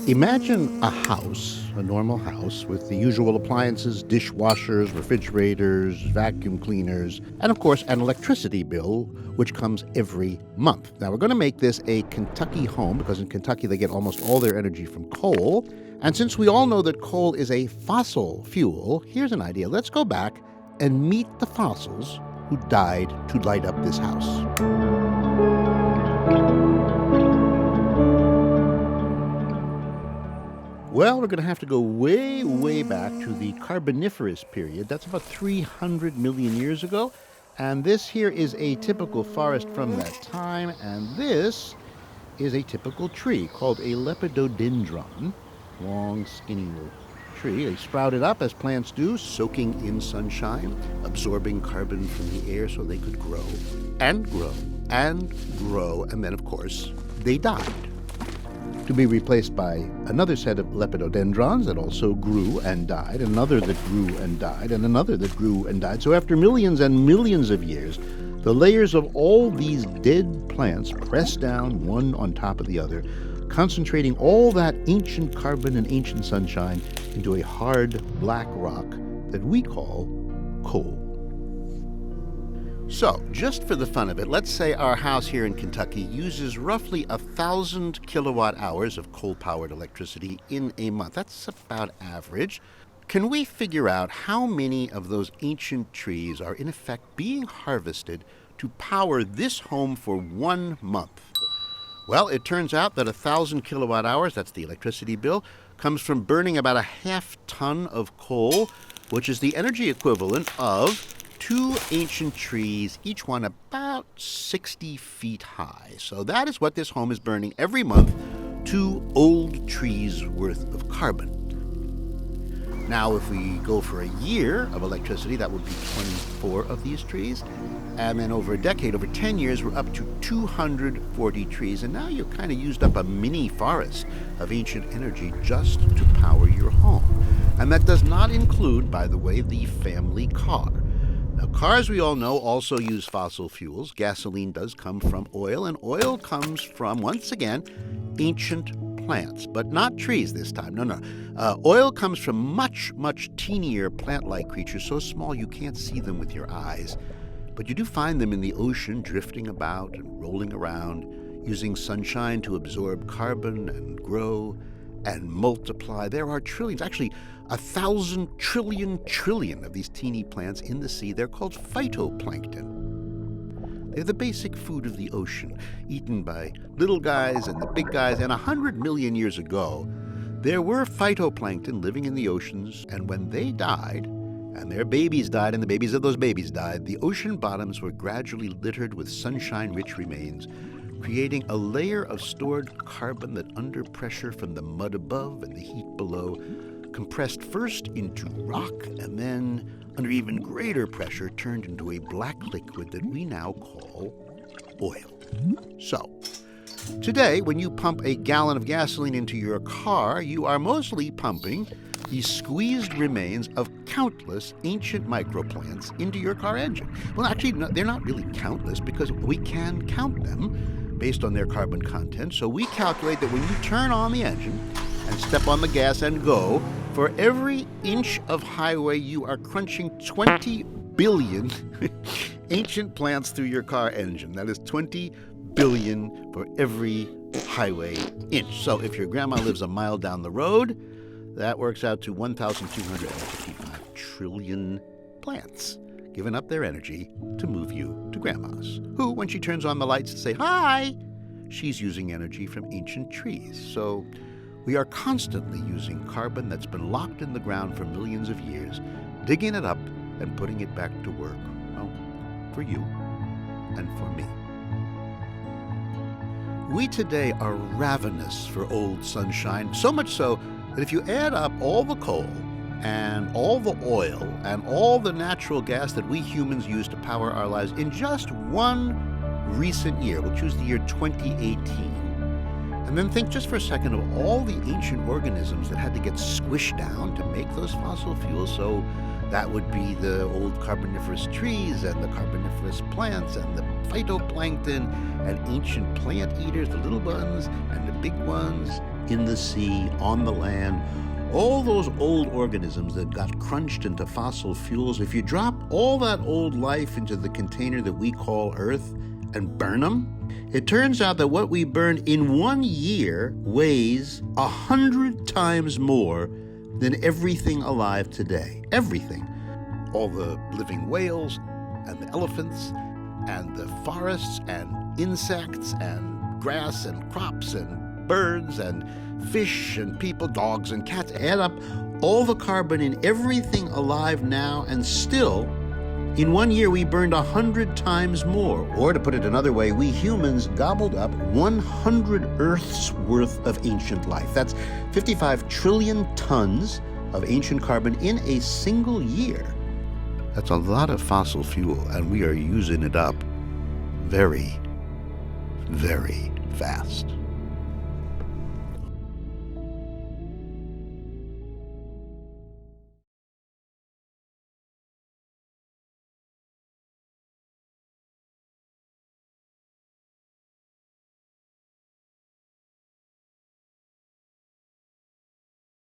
Imagine a house, a normal house, with the usual appliances, dishwashers, refrigerators, vacuum cleaners, and of course, an electricity bill, which comes every month. Now, we're going to make this a Kentucky home because in Kentucky they get almost all their energy from coal. And since we all know that coal is a fossil fuel, here's an idea. Let's go back and meet the fossils who died to light up this house. Well, we're going to have to go way, way back to the Carboniferous period. That's about 300 million years ago. And this here is a typical forest from that time. And this is a typical tree called a lepidodendron. Long, skinny little tree. They sprouted up as plants do, soaking in sunshine, absorbing carbon from the air so they could grow and grow and grow. And then, of course, they died, to be replaced by another set of lepidodendrons that also grew and died, another that grew and died, and another that grew and died. So after millions and millions of years, the layers of all these dead plants pressed down one on top of the other, concentrating all that ancient carbon and ancient sunshine into a hard black rock that we call coal. So, just for the fun of it, let's say our house here in Kentucky uses roughly 1,000 kilowatt hours of coal-powered electricity in a month. That's about average. Can we figure out how many of those ancient trees are in effect being harvested to power this home for 1 month? Well, it turns out that 1,000 kilowatt hours, that's the electricity bill, comes from burning about a half ton of coal, which is the energy equivalent of 2 ancient trees, each one about 60 feet high. So that is what this home is burning every month, 2 old trees worth of carbon. Now, if we go for a year of electricity, that would be 24 of these trees. And then over a decade, over 10 years, we're up to 240 trees. And now you've kind of used up a mini forest of ancient energy just to power your home. And that does not include, by the way, the family car. Now, cars, we all know, also use fossil fuels. Gasoline does come from oil, and oil comes from, once again, ancient plants, but not trees this time. No. Oil comes from much, much teenier plant-like creatures, so small you can't see them with your eyes. But you do find them in the ocean, drifting about and rolling around, using sunshine to absorb carbon and grow and multiply. There are trillions, actually 1,000 trillion of these teeny plants in the sea. They're called phytoplankton. They're the basic food of the ocean, eaten by little guys and the big guys. And 100 million years ago, there were phytoplankton living in the oceans, and when they died, and their babies died, and the babies of those babies died, the ocean bottoms were gradually littered with sunshine-rich remains, creating a layer of stored carbon that, under pressure from the mud above and the heat below, compressed first into rock and then, under even greater pressure, turned into a black liquid that we now call oil. So, today, when you pump a gallon of gasoline into your car, you are mostly pumping the squeezed remains of countless ancient microplants into your car engine. Well, actually, no, they're not really countless because we can count them based on their carbon content. So we calculate that when you turn on the engine and step on the gas and go, for every inch of highway, you are crunching 20 billion ancient plants through your car engine. That is 20 billion for every highway inch. So if your grandma lives a mile down the road, that works out to 1,255 trillion plants giving up their energy to move you to grandma's, who, when she turns on the lights to say hi, she's using energy from ancient trees. So we are constantly using carbon that's been locked in the ground for millions of years, digging it up and putting it back to work, well, for you and for me. We today are ravenous for old sunshine, so much so that if you add up all the coal and all the oil and all the natural gas that we humans use to power our lives in just one recent year, we'll choose the year 2018, and then think just for a second of all the ancient organisms that had to get squished down to make those fossil fuels. So that would be the old carboniferous trees and the carboniferous plants and the phytoplankton and ancient plant eaters, the little ones and the big ones, in the sea, on the land, all those old organisms that got crunched into fossil fuels, if you drop all that old life into the container that we call Earth and burn them, it turns out that what we burn in 1 year weighs 100 times more than everything alive today. Everything. All the living whales and the elephants and the forests and insects and grass and crops and birds and fish and people, dogs and cats. Add up all the carbon in everything alive now, and still, in 1 year, we burned 100 times more. Or to put it another way, we humans gobbled up 100 Earths worth of ancient life. That's 55 trillion tons of ancient carbon in a single year. That's a lot of fossil fuel, and we are using it up very, very fast.